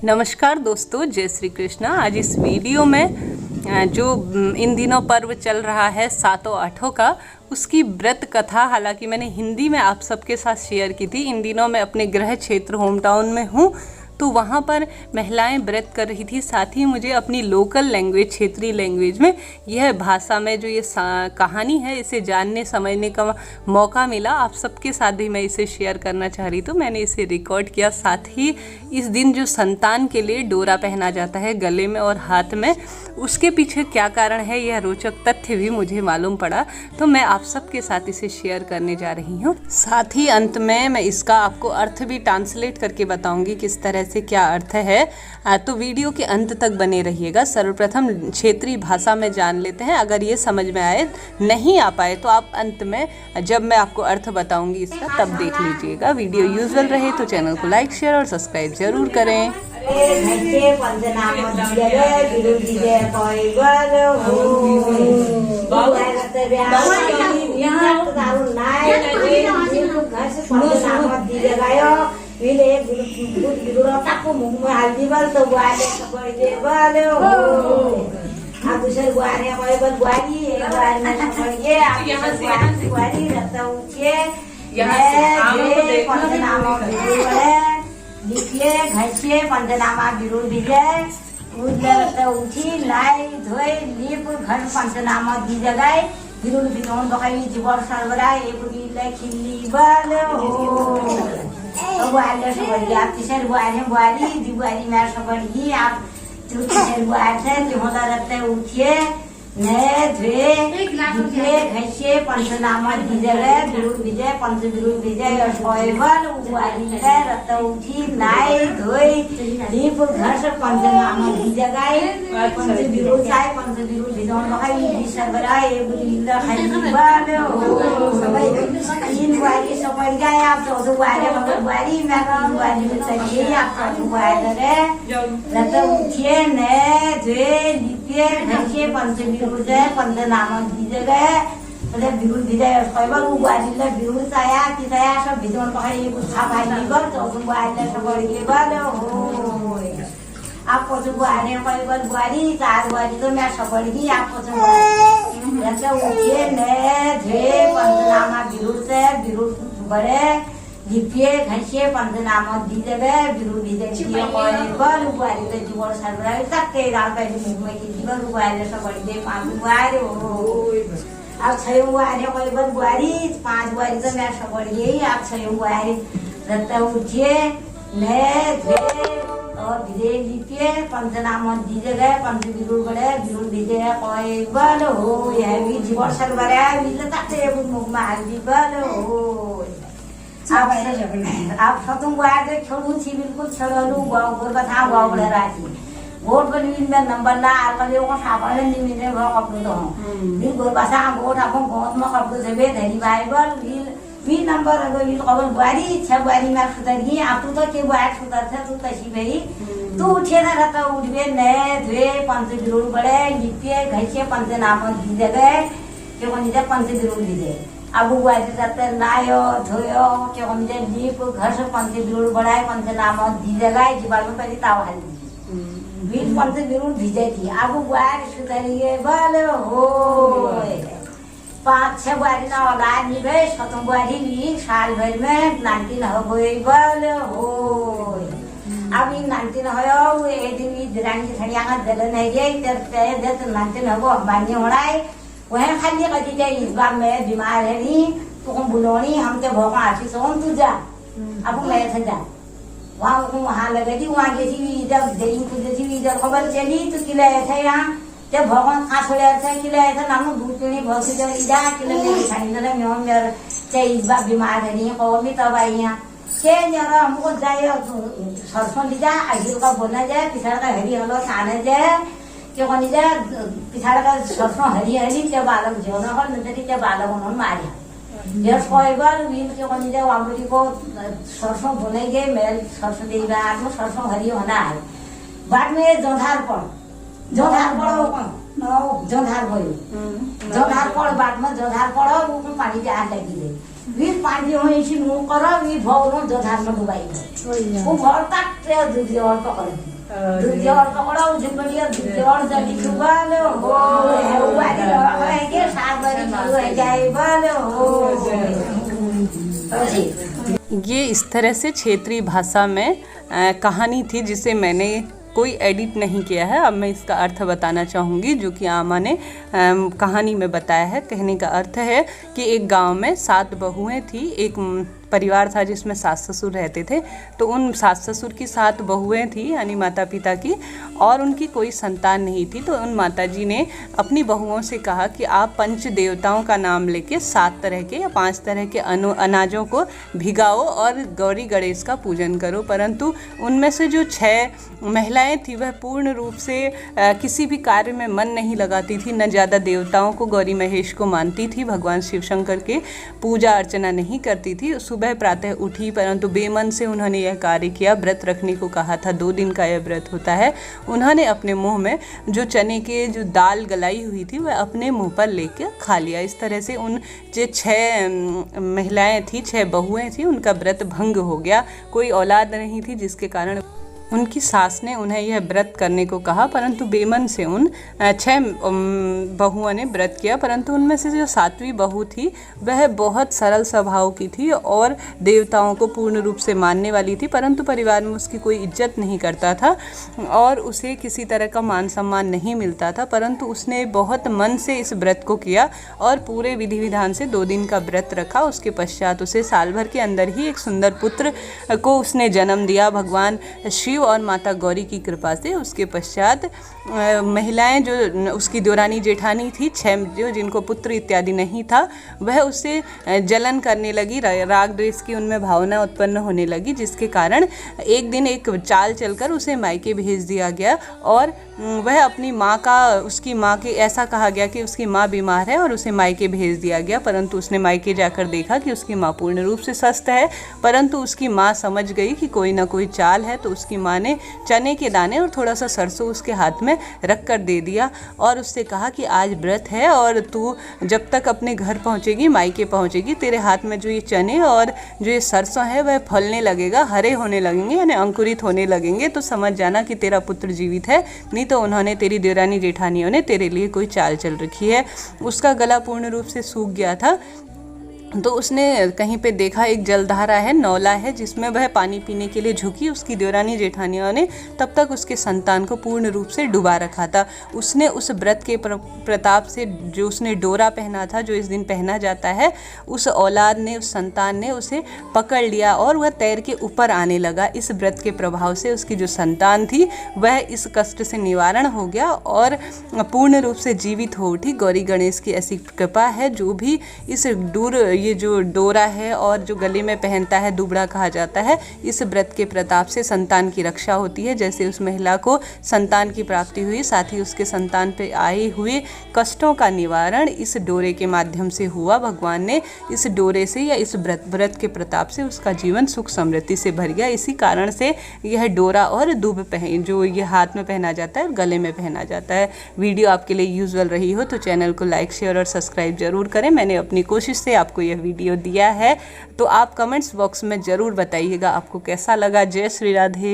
नमस्कार दोस्तों, जय श्री कृष्णा। आज इस वीडियो में जो इन दिनों पर्व चल रहा है सातों आठों का, उसकी व्रत कथा हालांकि मैंने हिंदी में आप सबके साथ शेयर की थी। इन दिनों मैं अपने गृह क्षेत्र होम टाउन में हूँ, तो वहाँ पर महिलाएं व्रत कर रही थी। साथ ही मुझे अपनी लोकल लैंग्वेज, क्षेत्रीय लैंग्वेज में यह भाषा में जो ये कहानी है, इसे जानने समझने का मौका मिला। आप सबके साथ भी मैं इसे शेयर करना चाह रही, तो मैंने इसे रिकॉर्ड किया। साथ ही इस दिन जो संतान के लिए डोरा पहना जाता है गले में और हाथ में, उसके पीछे क्या कारण है, यह रोचक तथ्य भी मुझे मालूम पड़ा, तो मैं आप सबके साथ इसे शेयर करने जा रही हूँ। साथ ही अंत में मैं इसका आपको अर्थ भी ट्रांसलेट करके बताऊंगी किस तरह से क्या अर्थ है। तो वीडियो के अंत तक बने रहिएगा। सर्वप्रथम क्षेत्रीय भाषा में जान लेते हैं। अगर ये समझ में आए, नहीं आ पाए, तो आप अंत में जब मैं आपको अर्थ बताऊंगी इसका, तब देख लीजिएगा। वीडियो यूजुअल रहे तो चैनल को लाइक, शेयर और सब्सक्राइब जरूर करें। दूसरे बुआरी हमारे बस बुआरी बुआरी में पड़िए आप बुआरी रहता उठिए लिखिए घसिए पंचनामा बिरुल विजय उठी लाई धोए लिप घर पंचनामा दी जगाए बिरुल बिनोन बकाई जीवर सरबरा एक खिल्ली बल हो बुआरी सबड़ी आप तीसरे बुआरी दी बुआरी में सबड़ी आप उठिए नए धुए घसिए पंचनामा विजय बिरुल विजय पंच बिरुल विजय रत उठी नाय धोए दीप घस पंचनामा जगाए पंच बिरुल चाय पंच बिरुल विजन बखाई सरबरा एक लीला खलीबाल तीन वाली समझ गए आप। तो वाले मगर वाली मैं वाली में चलिए आपका वाले रत उठिए नए धुए लिपिए घसिए पंच बिरुल जय पंचनामा जगह बिरुल विजय वाली बिरुल चाया कि सब भिजन पकड़ी छापाई कर तो वाले सब हो आप बुआरी बुआरी चार बुआरी तो मैं सबड़ी आप उठिए नए धुए पंचनामा बिरुल से बिरुल बड़े लिपिए घसिए पंचनामा दी जगह बिरुल विजय बुआरी तो जीवन सरबराह तक रात पहले मुंह में जीवन बुआरी सबड़ी दे पाँच बुआरी हो आप छह बुआरी बुआरी पाँच बुआरी तो मैं सबड़ी आप छह बुआरी रत्ता उठिए नए धुए और विजय लिपिए पंचनामा दी जगह पंच बिरुल बड़े बिरुल विजय बल हो यह भी जीवन सरबराह मुख में बल हो आप सतुम बुआरी खेलू छी बिल्कुल खेलू गाँव गोर कथा गाँव बड़े राजी गोट पर में नंबर ना आकर को सापड़े नहीं मिले घर कपड़े तो बिल गोर बसा गोट अपन गाँव में कपड़े से बे धरी बाइबल बिल नंबर अगर बिल कबल बुआरी छह बुआरी में सुधर गई आप तो के बुआरी सुधर थे तू तसी भाई तू उठे ना रहता उठे नए धुए पंच बिरुल बड़े लिपिए घसिए पंचनामा दी जगह क्यों निजे पंच बिरुल दीजिए अब बुआरी रहते नायो धोयो क्यों निजे लीप घर से पंच बिरुल बढ़ाए पंचनामा दी जगह जीवाल में पहले ताव हाल बीच पंच बिरुल भिजे थी अब बुआरी सुधरिए बल हो पाँच छह बुआरी ना औलाद निभे सतम बुआरी ली साल भर में 19 हो गई बल हो अब इन 19 हो एक दिन भी दिरानी छड़िया का दलन है ये तेरे 19 हो अंबानी होना है वह खाली कटी जाए इस बार मैं बीमार है नहीं तो हम बुलोनी हम ते भोगा आशी सोन तू जा अब मैं था जा वहाँ लगे थी वहाँ जैसी इधर देरी तो जैसी इधर खबर चली तो किला ऐसा यहाँ जब भगवान खास हो जाता है किला ऐसा नाम दूध पीने बहुत सी जगह इधर किला मेरी खानी ना मैं मेरे चाहे इस बार बीमार है नहीं कौन भी तब आई यहाँ के जरा हमको जाए सरसों लीजा आगे का बोलना जाए पिछड़ का हरी हलो खाने जाए क्यों नहीं जाए पिछड़ का सरसों हरी हरी जब बालक जोना हो नजरी जब बालक उन्होंने मारिया जब कोई बार वीर क्यों नहीं जाए वामरी को सरसों बोलेंगे मैं सरसों दे बाद में सरसों हरी होना है बाद में जोधार पड़ो जोधार भयो जोधार पड़ बाद में जोधार पड़ो वो पानी जहाँ लगी दे वीर पानी होइछि मु कर वी भौरो जधार में डुबाई वो भर तक ट्रे दूधी और पकड़ दूधी और पकड़ा झुमड़िया दूधी और जल्दी डुबाले हो वाली है के सात बरी हो जाए बाले हो। ये इस तरह से क्षेत्रीय भाषा में कहानी थी जिसे मैंने कोई एडिट नहीं किया है। अब मैं इसका अर्थ बताना चाहूँगी जो कि आमा ने कहानी में बताया है। कहने का अर्थ है कि एक गांव में 7 बहुएं थी। एक परिवार था जिसमें सास ससुर रहते थे। तो उन सास ससुर की 7 बहुएं थी यानी माता पिता की, और उनकी कोई संतान नहीं थी। तो उन माता जी ने अपनी बहुओं से कहा कि आप पंच देवताओं का नाम लेके 7 तरह के या 5 तरह के अनाजों को भिगाओ और गौरी गणेश का पूजन करो। परंतु उनमें से जो 6 महिलाएं थी वह पूर्ण रूप से किसी भी कार्य में मन नहीं लगाती थी, न ज़्यादा देवताओं को गौरी महेश को मानती थी, भगवान शिव शंकर के पूजा अर्चना नहीं करती थी। सुबह प्रातः उठी परंतु बेमन से उन्होंने यह कार्य किया। व्रत रखने को कहा था, 2 दिन का यह व्रत होता है। उन्होंने अपने मुंह में जो चने के जो दाल गलाई हुई थी वह अपने मुंह पर लेकर खा लिया। इस तरह से उन जो 6 महिलाएं थी, 6 बहुएं थी, उनका व्रत भंग हो गया। कोई औलाद नहीं थी जिसके कारण उनकी सास ने उन्हें यह व्रत करने को कहा, परंतु बेमन से उन 6 बहुओं ने व्रत किया। परंतु उनमें से जो 7वीं बहू थी वह बहुत सरल स्वभाव की थी और देवताओं को पूर्ण रूप से मानने वाली थी, परंतु परिवार में उसकी कोई इज्जत नहीं करता था और उसे किसी तरह का मान सम्मान नहीं मिलता था। परंतु उसने बहुत मन से इस व्रत को किया और पूरे विधि विधान से 2 दिन का व्रत रखा। उसके पश्चात उसे साल भर के अंदर ही एक सुंदर पुत्र को उसने जन्म दिया भगवान शिव और माता गौरी की कृपा से। उसके पश्चात महिलाएं जो उसकी देवरानी जेठानी थी, 6 जो जिनको पुत्र इत्यादि नहीं था, वह उससे जलन करने लगी, राग द्वेष की उनमें भावना उत्पन्न होने लगी, जिसके कारण एक दिन एक चाल चलकर उसे मायके भेज दिया गया और वह अपनी माँ का, उसकी माँ के, ऐसा कहा गया कि उसकी माँ बीमार है और उसे मायके भेज दिया गया। परंतु उसने मायके जाकर देखा कि उसकी माँ पूर्ण रूप से स्वस्थ है, परंतु उसकी माँ समझ गई कि कोई ना कोई चाल है। तो उसकी माँ ने चने के दाने और थोड़ा सा सरसों उसके हाथ में रख कर दे दिया और उससे कहा कि आज व्रत है और तू जब तक अपने घर पहुँचेगी, मायके पहुँचेगी, तेरे हाथ में जो ये चने और जो ये सरसों है वह फलने लगेगा, हरे होने लगेंगे यानी अंकुरित होने लगेंगे, तो समझ जाना कि तेरा पुत्र जीवित है। नहीं तो उन्होंने, तेरी देवरानी जेठानियों ने तेरे लिए कोई चाल चल रखी है। उसका गला पूर्ण रूप से सूख गया था। तो उसने कहीं पे देखा एक जलधारा है, नौला है, जिसमें वह पानी पीने के लिए झुकी। उसकी देवरानी जेठानियों ने तब तक उसके संतान को पूर्ण रूप से डुबा रखा था। उसने उस व्रत के प्रताप से जो उसने डोरा पहना था, जो इस दिन पहना जाता है, उस औलाद ने, उस संतान ने उसे पकड़ लिया और वह तैर के ऊपर आने लगा। इस व्रत के प्रभाव से उसकी जो संतान थी वह इस कष्ट से निवारण हो गया और पूर्ण रूप से जीवित हो उठी। गौरी गणेश की ऐसी कृपा है। जो भी इस ये जो डोरा है और जो गले में पहनता है, दुबड़ा कहा जाता है, इस व्रत के प्रताप से संतान की रक्षा होती है। जैसे उस महिला को संतान की प्राप्ति हुई, साथ ही उसके संतान पे आए हुए कष्टों का निवारण इस डोरे के माध्यम से हुआ। भगवान ने इस डोरे से या इस व्रत के प्रताप से उसका जीवन सुख समृद्धि से भर गया। इसी कारण से यह डोरा और दुब जो ये हाथ में पहना जाता है, गले में पहना जाता है। वीडियो आपके लिए यूजुअल रही हो तो चैनल को लाइक, शेयर और सब्सक्राइब जरूर करें। मैंने अपनी कोशिश से आपको यह वीडियो दिया है, तो आप कमेंट्स बॉक्स में ज़रूर बताइएगा आपको कैसा लगा। जय श्री राधे।